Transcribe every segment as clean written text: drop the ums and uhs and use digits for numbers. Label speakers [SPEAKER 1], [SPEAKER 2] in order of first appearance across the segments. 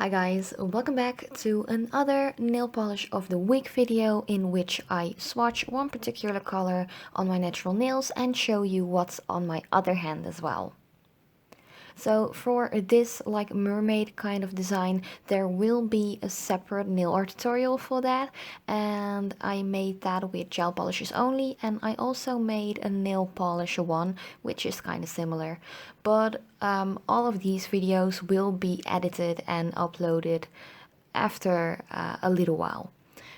[SPEAKER 1] Hi guys, welcome back to another nail polish of the week video in which I swatch one particular color on my natural nails and show you what's on my other hand as well. So for this like mermaid kind of design, there will be a separate nail art tutorial for that, and I made that with gel polishes only, and I also made a nail polish one which is kind of similar, but all of these videos will be edited and uploaded after a little while.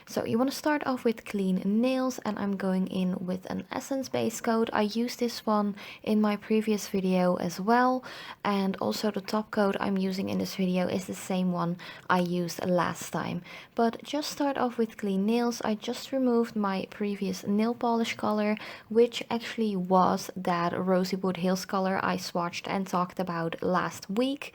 [SPEAKER 1] So you want to start off with clean nails, and I'm going in with an essence base coat. I used this one in my previous video as well, and also the top coat I'm using in this video is the same one I used last time. But just start off with clean nails. I just removed my previous nail polish color, which actually was that Rosywood Hills color I swatched and talked about last week.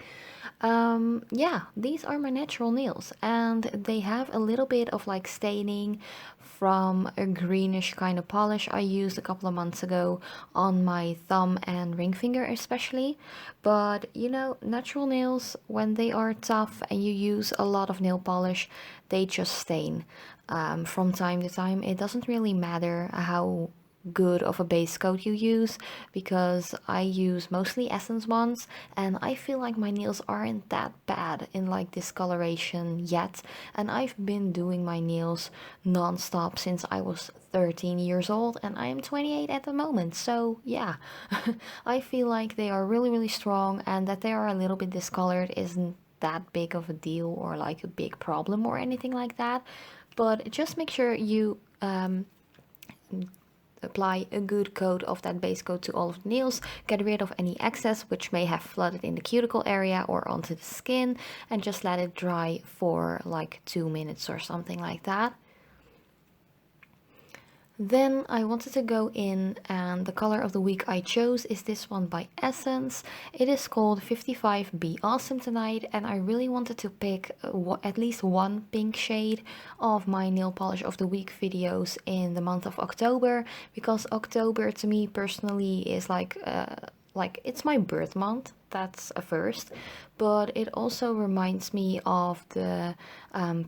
[SPEAKER 1] Yeah, these are my natural nails, and they have a little bit of like staining from a greenish kind of polish I used a couple of months ago on my thumb and ring finger especially. But you know, natural nails, when they are tough and you use a lot of nail polish, they just stain from time to time. It doesn't really matter how good of a base coat you use, because I use mostly essence ones, and I feel like my nails aren't that bad in like discoloration yet, and I've been doing my nails non-stop since I was 13 years old, and I am 28 at the moment. So yeah, I feel like they are really strong, and that they are a little bit discolored isn't that big of a deal or like a big problem or anything like that. But just make sure you apply a good coat of that base coat to all of the nails, get rid of any excess which may have flooded in the cuticle area or onto the skin, and just let it dry for like 2 minutes or something like that. Then I wanted to go in, and the color of the week I chose is this one by Essence. It is called 55 Be Awesome Tonight, and I really wanted to pick at least one pink shade of my nail polish of the week videos in the month of October, because October to me personally is like it's my birth month. That's a first, but it also reminds me of the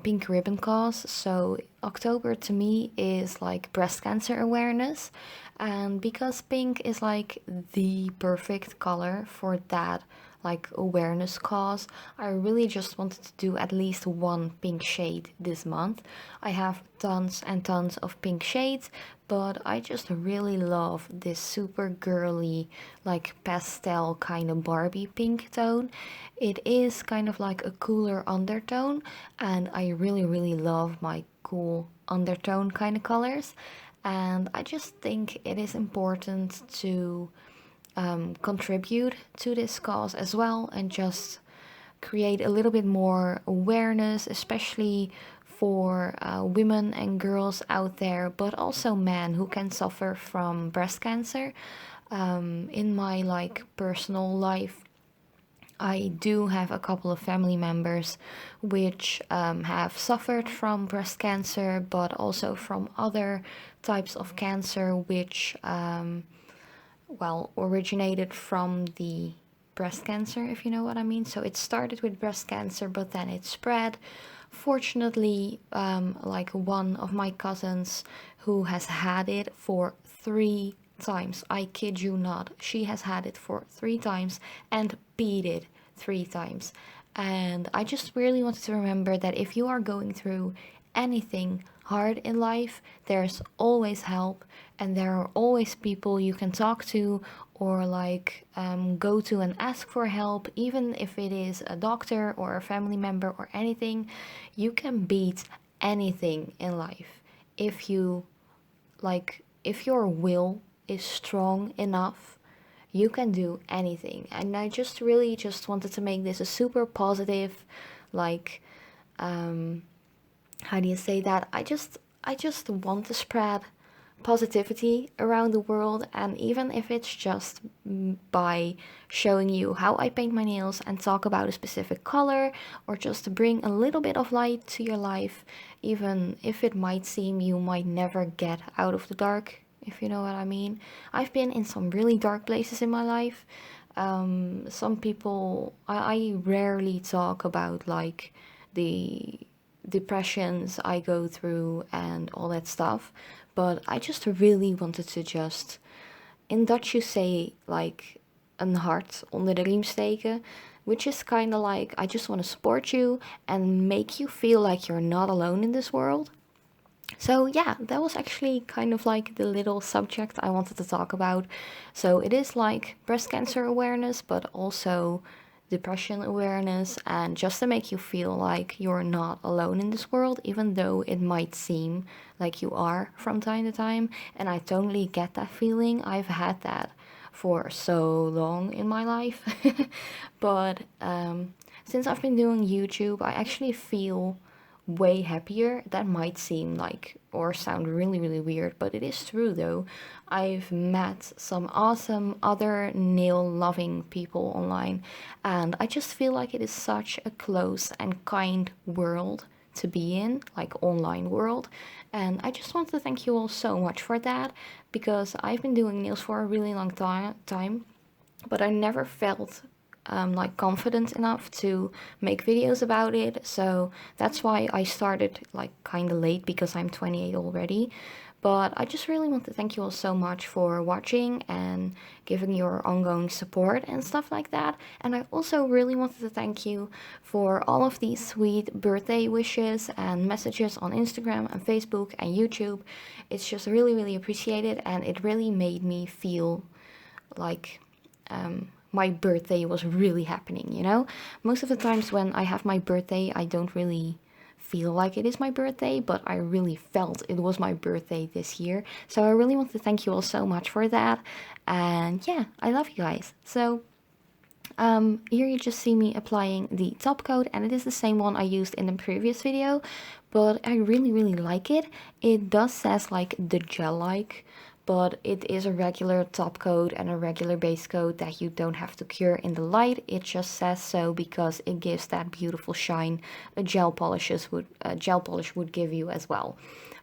[SPEAKER 1] pink ribbon cause. So October to me is like breast cancer awareness, and because pink is like the perfect color for that like awareness cause, I really just wanted to do at least one pink shade this month. I have tons and tons of pink shades, but I just really love this super girly like pastel kind of Barbie pink tone. It is kind of like a cooler undertone, and I really love my cool undertone kind of colors, and I just think it is important to contribute to this cause as well, and just create a little bit more awareness, especially for women and girls out there, but also men who can suffer from breast cancer. In my like personal life, I do have a couple of family members which have suffered from breast cancer, but also from other types of cancer which well, originated from the breast cancer, if you know what I mean. So it started with breast cancer, but then it spread. Fortunately, like one of my cousins who has had it for 3 times, I kid you not, she has had it for 3 times and beat it 3 times. And I just really wanted to remember that if you are going through anything hard in life, there's always help, and there are always people you can talk to or like go to and ask for help. Even if it is a doctor or a family member or anything, you can beat anything in life if you like, if your will is strong enough, you can do anything. And I just really just wanted to make this a super positive, like how do you say that? I just want to spread positivity around the world, and even if it's just by showing you how I paint my nails and talk about a specific color, or just to bring a little bit of light to your life, even if it might seem you might never get out of the dark, if you know what I mean. I've been in some really dark places in my life, Some people, I rarely talk about like the depressions I go through and all that stuff, but I just really wanted to just, in Dutch you say like een hart onder de riem steken, which is kind of like I just want to support you and make you feel like you're not alone in this world. So yeah, that was actually kind of like the little subject I wanted to talk about. So it is like breast cancer awareness, but also depression awareness, and just to make you feel like you're not alone in this world, even though it might seem like you are from time to time. And I totally get that feeling. I've had that for so long in my life. But since I've been doing YouTube, I actually feel way happier. That might seem like or sound really, really weird, but it is true though. I've met some awesome other nail loving people online, and I just feel like it is such a close and kind world to be in, like online world. And I just want to thank you all so much for that, because I've been doing nails for a really long time, but I never felt like confident enough to make videos about it. So that's why I started like kind of late, because I'm 28 already. But I just really want to thank you all so much for watching and giving your ongoing support and stuff like that. And I also really wanted to thank you for all of these sweet birthday wishes and messages on Instagram and Facebook and YouTube. It's just really, really appreciated, and it really made me feel like my birthday was really happening, you know? Most of the times when I have my birthday, I don't really feel like it is my birthday, but I really felt it was my birthday this year. So I really want to thank you all so much for that. And yeah, I love you guys. So here you just see me applying the top coat, and it is the same one I used in the previous video, but I really, really like it. It does says like the gel-like, but it is a regular top coat and a regular base coat that you don't have to cure in the light. It just says so because it gives that beautiful shine a gel polish would give you as well.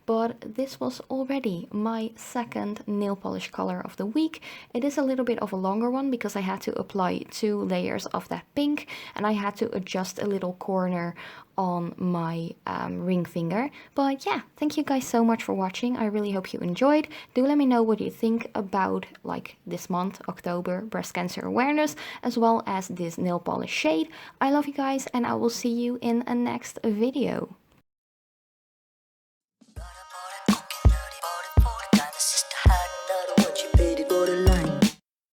[SPEAKER 1] But this was already my second nail polish color of the week. It is a little bit of a longer one because I had to apply 2 layers of that pink, and I had to adjust a little corner on my ring finger. But yeah, thank you guys so much for watching. I really hope you enjoyed. Do let me know what you think about like this month, October, breast cancer awareness, as well as this nail polish shade. I love you guys, and I will see you in a next video.